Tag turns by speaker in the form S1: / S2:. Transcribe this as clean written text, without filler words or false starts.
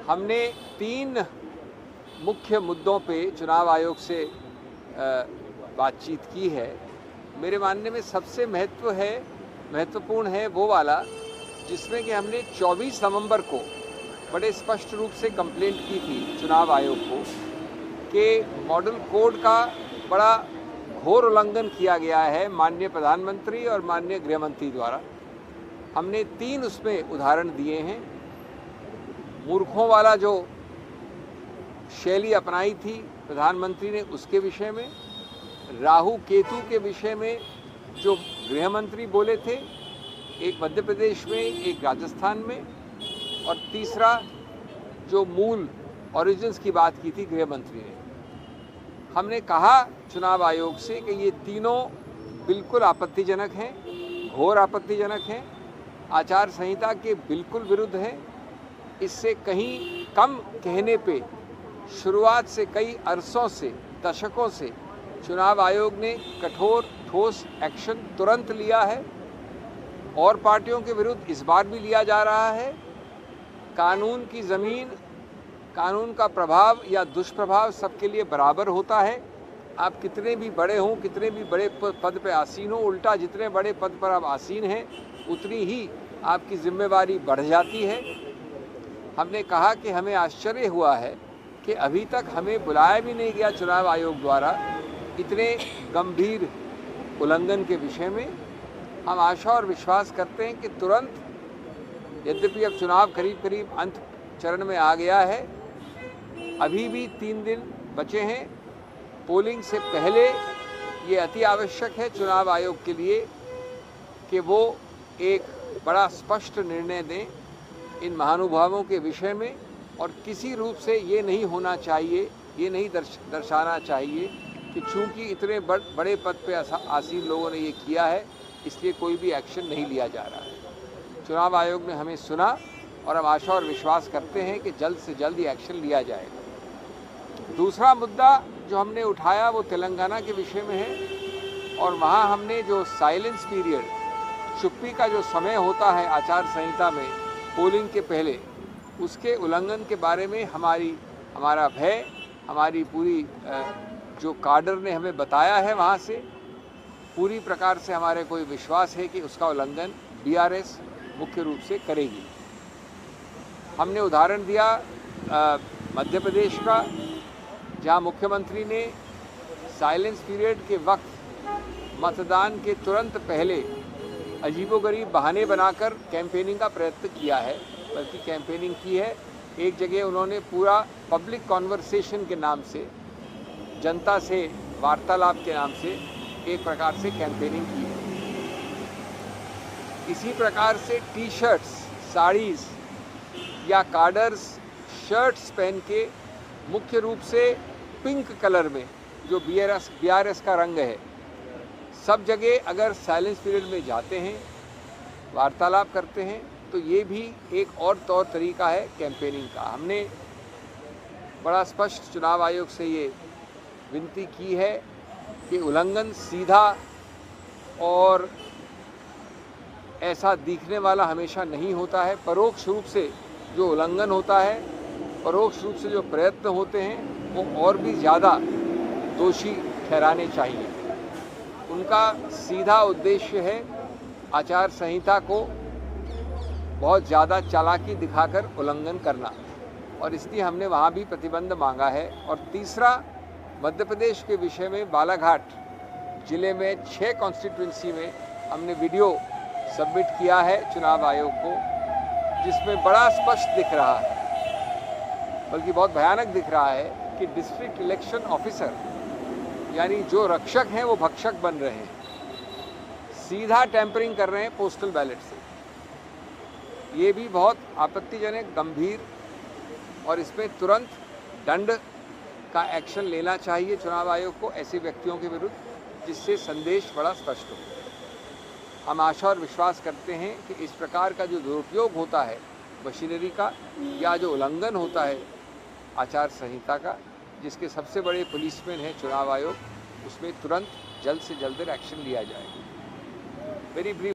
S1: हमने 3 मुख्य मुद्दों पे चुनाव आयोग से बातचीत की है। मेरे मानने में सबसे महत्वपूर्ण है वो वाला जिसमें कि हमने 24 नवंबर को बड़े स्पष्ट रूप से कंप्लेंट की थी चुनाव आयोग को कि मॉडल कोड का बड़ा घोर उल्लंघन किया गया है माननीय प्रधानमंत्री और माननीय गृहमंत्री द्वारा। हमने 3 उसमें उदाहरण दिए हैं। मूर्खों वाला जो शैली अपनाई थी प्रधानमंत्री ने उसके विषय में, राहु केतु के विषय में जो गृहमंत्री बोले थे, एक मध्य प्रदेश में एक राजस्थान में, और तीसरा जो मूल ओरिजिन्स की बात की थी गृहमंत्री ने। हमने कहा चुनाव आयोग से कि ये तीनों बिल्कुल आपत्तिजनक हैं, घोर आपत्तिजनक हैं, आचार संहिता के बिल्कुल विरुद्ध है। इससे कहीं कम कहने पे शुरुआत से कई अरसों से, दशकों से चुनाव आयोग ने कठोर ठोस एक्शन तुरंत लिया है और पार्टियों के विरुद्ध इस बार भी लिया जा रहा है। कानून की ज़मीन, कानून का प्रभाव या दुष्प्रभाव सबके लिए बराबर होता है। आप कितने भी बड़े हों, कितने भी बड़े पद पर आसीन हो, उल्टा जितने बड़े पद पर आप आसीन हैं उतनी ही आपकी जिम्मेवारी बढ़ जाती है। हमने कहा कि हमें आश्चर्य हुआ है कि अभी तक हमें बुलाया भी नहीं गया चुनाव आयोग द्वारा इतने गंभीर उल्लंघन के विषय में। हम आशा और विश्वास करते हैं कि तुरंत, यद्यपि अब चुनाव करीब अंत चरण में आ गया है, अभी भी 3 दिन बचे हैं, पोलिंग से पहले ये अति आवश्यक है चुनाव आयोग के लिए कि वो एक बड़ा स्पष्ट निर्णय दें इन महानुभावों के विषय में। और किसी रूप से ये नहीं होना चाहिए, ये नहीं दर्शाना चाहिए कि चूंकि इतने बड़े पद पे आसीन लोगों ने ये किया है इसलिए कोई भी एक्शन नहीं लिया जा रहा है। चुनाव आयोग ने हमें सुना और हम आशा और विश्वास करते हैं कि जल्द से जल्द ये एक्शन लिया जाएगा। दूसरा मुद्दा जो हमने उठाया वो तेलंगाना के विषय में है और वहाँ हमने जो साइलेंस पीरियड, चुप्पी का जो समय होता है आचार संहिता में पोलिंग के पहले, उसके उल्लंघन के बारे में हमारा भय, हमारी पूरी जो काडर ने हमें बताया है वहाँ से पूरी प्रकार से हमारे कोई विश्वास है कि उसका उल्लंघन बीआरएस मुख्य रूप से करेगी। हमने उदाहरण दिया मध्य प्रदेश का, जहाँ मुख्यमंत्री ने साइलेंस पीरियड के वक्त मतदान के तुरंत पहले अजीबोगरीब बहाने बनाकर कैंपेनिंग का प्रयत्न किया है, बल्कि कैंपेनिंग की है। एक जगह उन्होंने पूरा पब्लिक कॉन्वर्सेशन के नाम से, जनता से वार्तालाप के नाम से एक प्रकार से कैंपेनिंग की है। इसी प्रकार से टी शर्ट्स, साड़ीज़ या कार्डर्स शर्ट्स पहन के मुख्य रूप से पिंक कलर में, जो बीआरएस का रंग है, सब जगह अगर साइलेंस पीरियड में जाते हैं, वार्तालाप करते हैं, तो ये भी एक और तौर तरीका है कैंपेनिंग का। हमने बड़ा स्पष्ट चुनाव आयोग से ये विनती की है कि उल्लंघन सीधा और ऐसा दिखने वाला हमेशा नहीं होता है। परोक्ष रूप से जो उल्लंघन होता है, परोक्ष रूप से जो प्रयत्न होते हैं, वो और भी ज़्यादा दोषी ठहराने चाहिए। उनका सीधा उद्देश्य है आचार संहिता को बहुत ज़्यादा चालाकी दिखाकर उल्लंघन करना, और इसलिए हमने वहाँ भी प्रतिबंध मांगा है। और तीसरा, मध्य प्रदेश के विषय में बालाघाट जिले में 6 कॉन्स्टिट्यूंसी में हमने वीडियो सबमिट किया है चुनाव आयोग को, जिसमें बड़ा स्पष्ट दिख रहा है, बल्कि बहुत भयानक दिख रहा है कि डिस्ट्रिक्ट इलेक्शन ऑफिसर, यानी जो रक्षक हैं वो भक्षक बन रहे हैं, सीधा टैंपरिंग कर रहे हैं पोस्टल बैलेट से। ये भी बहुत आपत्तिजनक, गंभीर, और इसमें तुरंत दंड का एक्शन लेना चाहिए चुनाव आयोग को ऐसे व्यक्तियों के विरुद्ध, जिससे संदेश बड़ा स्पष्ट हो। हम आशा और विश्वास करते हैं कि इस प्रकार का जो दुरुपयोग होता है मशीनरी का, या जो उल्लंघन होता है आचार संहिता का, जिसके सबसे बड़े पुलिसमैन है चुनाव आयोग, उसमें तुरंत जल्द से जल्द एक्शन लिया जाएगा। Very brief